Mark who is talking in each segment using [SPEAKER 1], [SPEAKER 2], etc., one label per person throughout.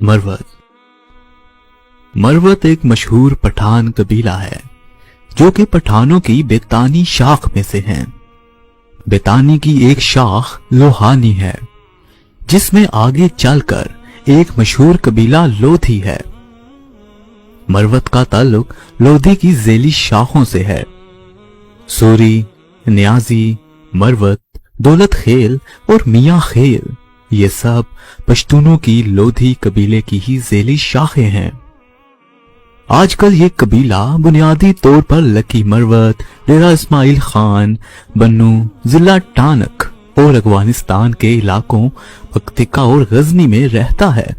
[SPEAKER 1] मरवत। मरवत एक मशहूर पठान कबीला है जो कि पठानों की बेतानी शाख में से है। बेतानी की एक शाख लोहानी है जिसमें आगे चलकर एक मशहूर कबीला लोधी है। मरवत का ताल्लुक लोधी की झेली शाखों से है। सूरी, न्याजी, मरवत, दौलत खेल और मियाँ खेल ये सब पश्तूनों की लोधी कबीले की ही झेली शाखें हैं। आजकल ये कबीला बुनियादी तौर पर लकी मरवत, डेरा इस्माइल खान, बन्नू, जिला टानक और अफगानिस्तान के इलाकों पक्तिका और गजनी में रहता है।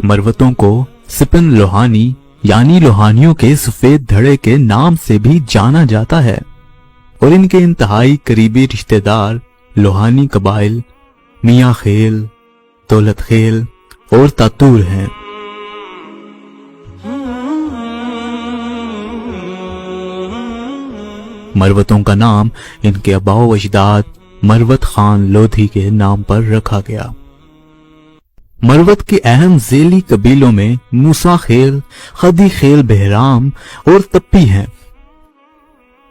[SPEAKER 1] मरवतों को सिपन लोहानी यानी लोहानियों के सफेद धड़े के नाम से भी जाना जाता है और इनके इंतहाई करीबी रिश्तेदार लोहानी कबाइल मियाँ खेल, दौलत खेल और तातूर हैं। मरवतों का नाम इनके अबाओ अजदाद मरवत खान लोधी के नाम पर रखा गया। मरवत के अहम झेली कबीलों में मूसा खेल, खदी खेल बहराम और तप्पी हैं।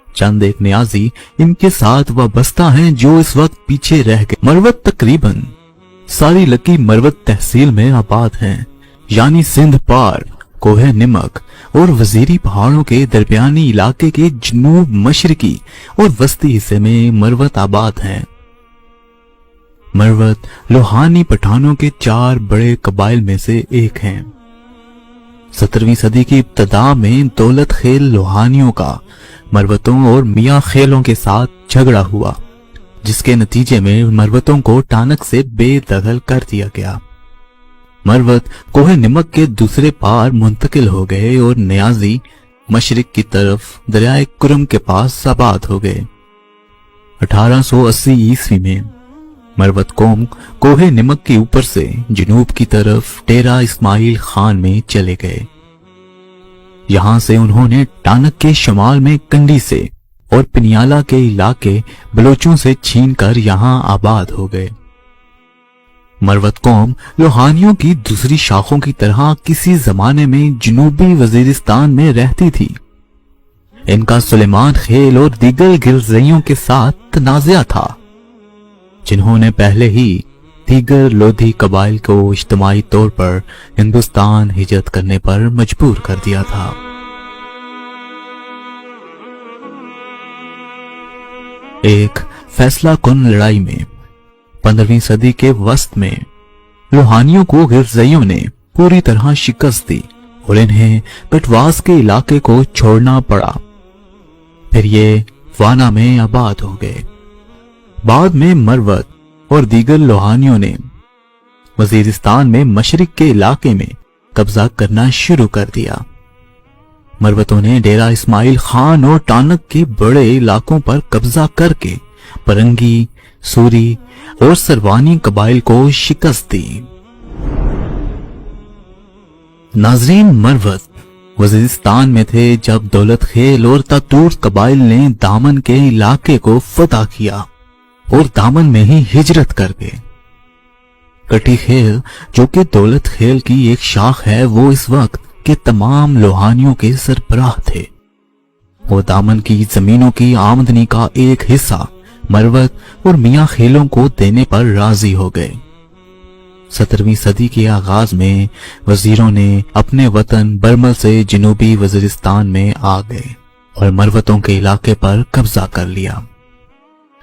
[SPEAKER 1] चंद एक न्याजी इनके साथ वाबस्ता हैं जो इस वक्त पीछे रह गए। मरवत तकरीबन सारी लकी मरवत तहसील में आबाद हैं, यानी सिंध पार, कोहे निमक और वजीरी पहाड़ों के दरमियानी इलाके के जनूब मशरकी और वस्ती हिस्से में मरवत आबाद हैं। मरवत लोहानी पठानों के 4 बड़े कबाइल में से एक हैं। 17वीं सदी की इब्तदा में दौलत खेल लोहानियों का मरवतों और मियाँ खेलों के साथ झगड़ा हुआ, जिसके नतीजे में मरवतों को टानक से बेदखल कर दिया गया। मरवत कोहे निमक के दूसरे पार मुंतकिल हो गए और न्याजी मशरिक की तरफ दरियाए कुरम के पास आबाद हो गए। 1880 ईस्वी में मरवत कौम कोहे निमक के ऊपर से जनूब की तरफ डेरा इस्माइल खान में चले गए। यहां से उन्होंने टानक के शमाल में कंडी से और पिनियाला के इलाके बलोचों से छीनकर यहां आबाद हो गए। मरवत कौम लोहानियों की दूसरी शाखों की तरह किसी जमाने में जनूबी वजीरिस्तान में रहती थी। इनका सुलेमान खेल और दीगर गिरजइयों के साथ तनाज़ा था, जिन्होंने पहले ही दीगर लोधी कबाइल को इज्तिमाई तौर पर हिंदुस्तान हिजरत करने पर मजबूर कर दिया था। एक फैसला कुन लड़ाई में 15वीं सदी के वस्त में लोहानियों को गिरजइयों ने पूरी तरह शिकस्त दी और इन्हें कटवास के इलाके को छोड़ना पड़ा। फिर ये वाना में आबाद हो गए। बाद में मरवत और दीगर लोहानियों ने वजीरिस्तान में मशरिक के इलाके में कब्जा करना शुरू कर दिया। मरवतों ने डेरा इस्माइल खान और टानक के बड़े इलाकों पर कब्जा करके परंगी, सूरी और सरवानी कबाइल को शिकस्त दी। नाजरीन, मरवत वजीरिस्तान में थे जब दौलत खेल और तातूर कबाइल ने दामन के इलाके को फतह किया और दामन में ही हिजरत कर गए। कटी खेल जो कि दौलत खेल की एक शाख है, वो इस वक्त के तमाम लोहानियों के सरबराह थे। वो दामन की जमीनों की आमदनी का एक हिस्सा मरवत और मियाँ खेलों को देने पर राजी हो गए। 17वीं सदी के आगाज में वजीरों ने अपने वतन बरमल से जनूबी वजीरिस्तान में आ गए और मरवतों के इलाके पर कब्जा कर लिया।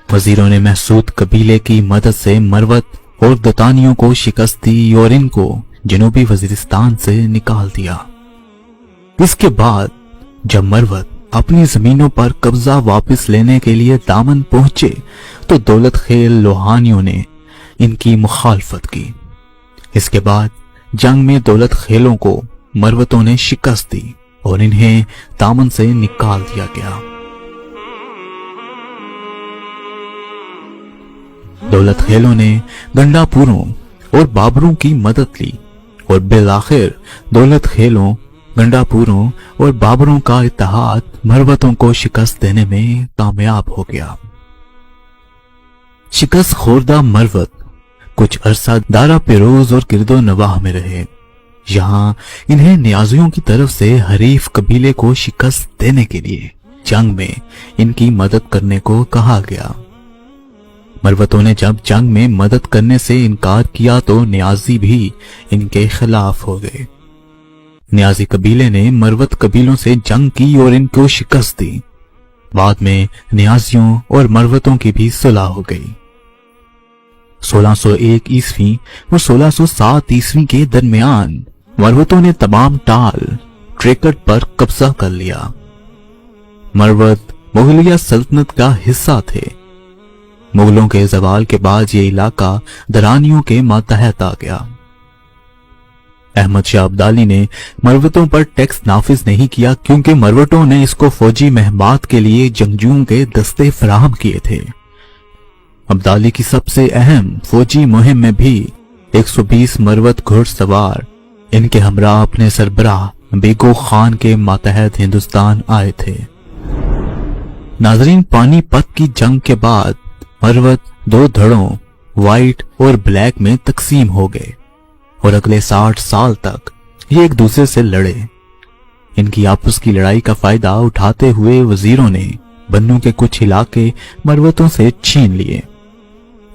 [SPEAKER 1] वजीरों ने महसूद कबीले की मदद से मरवत और दतानियों को शिकस्त दी और इनको जनूबी वजीरिस्तान से निकाल दिया। इसके बाद जब मरवत अपनी जमीनों पर कब्जा वापस लेने के लिए दामन पहुंचे तो दौलत खेल लोहानियों ने इनकी मुखालफत की। इसके बाद जंग में दौलत खेलों को मरवतों ने शिकस्त दी और इन्हें दामन से निकाल दिया गया। दौलत खेलों ने गंडापुरों और बाबरों की मदद ली और बिलाखिर दौलत खेलों, गंडापुरों और बाबरों का इत्तेहाद मरवतों को शिकस्त देने में कामयाब हो गया। शिकस्त खोरदा मरवत कुछ अरसा दारा पेरोज और किरदो नवाह में रहे। यहाँ इन्हें नियाजियों की तरफ से हरीफ कबीले को शिकस्त देने के लिए जंग में इनकी मदद करने को कहा गया। मरवतों ने जब जंग में मदद करने से इनकार किया तो नियाजी भी इनके खिलाफ हो गए। नियाजी कबीले ने मरवत कबीलों से जंग की और इनको शिकस्त दी। बाद में नियाजियों और मरवतों की भी सुलह हो गई। 1601 ईस्वी और 1607 ईस्वी के दरमियान मरवतों ने तमाम टाल ट्रेकट पर कब्जा कर लिया। मरवत मुगलिया सल्तनत का हिस्सा थे। मुगलों के जवाल के बाद ये इलाका दरानियों के मातहत आ गया। अहमद शाह अब्दाली ने मरवतों पर टैक्स नाफिज नहीं किया क्योंकि मरवतों ने इसको फौजी महमात के लिए जंगजुओं के दस्ते फराहम किए थे। अब्दाली की सबसे अहम फौजी मुहिम में भी 120 मरवत घुड़सवार इनके हमरा अपने सरबराह बेगो खान के मातहत हिंदुस्तान आए थे। नाजरीन, पानीपत की जंग के बाद मरवत दो धड़ों व्हाइट और ब्लैक में तकसीम हो गए और अगले 60 साल तक ये एक दूसरे से लड़े। इनकी आपस की लड़ाई का फायदा उठाते हुए वजीरों ने बन्नू के कुछ इलाके मरवतों से छीन लिए।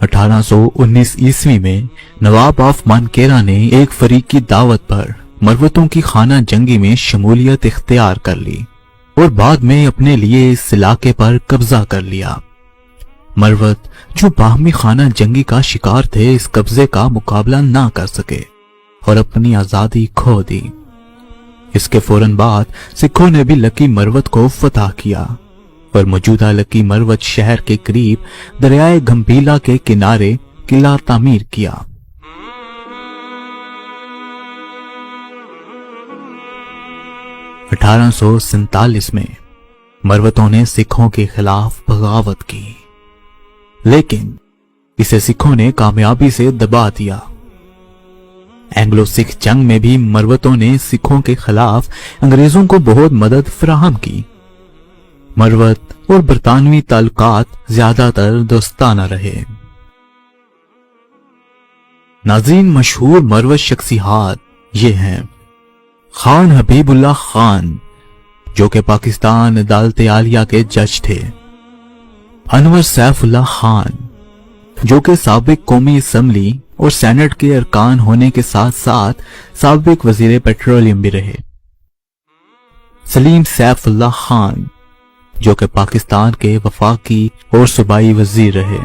[SPEAKER 1] 1819 ईस्वी में नवाब ऑफ मानकेरा ने एक फरीक की दावत पर मरवतों की खाना जंगी में शमूलियत इख्तियार कर ली और बाद में अपने लिए इस इलाके पर कब्जा कर लिया। मरवत जो बाहमी खाना जंगी का शिकार थे इस कब्जे का मुकाबला ना कर सके और अपनी आजादी खो दी। इसके फौरन बाद सिखों ने भी लकी मरवत को फतह किया और मौजूदा लकी मरवत शहर के करीब दरियाए गंभीला के किनारे किला तामीर किया। (1847) में मरवतों ने सिखों के खिलाफ बगावत की, लेकिन इसे सिखों ने कामयाबी से दबा दिया। एंग्लो सिख जंग में भी मरवतों ने सिखों के खिलाफ अंग्रेजों को बहुत मदद फराहम की। मरवत और बरतानवी ताल्लुकात ज्यादातर दोस्ताना रहे। नाज़रीन, मशहूर मरवत शख्सियात ये हैं: खान हबीबुल्लाह खान, जो कि पाकिस्तान अदालत आलिया के जज थे। अनवर सैफुल्लाह खान, जो कि साबिक कौमी असम्बली और सेनेट के अरकान होने के साथ साथ साबिक वजीर पेट्रोलियम भी रहे। सलीम सैफुल्लाह खान, जो कि पाकिस्तान के वफाकी और सूबाई वजीर रहे।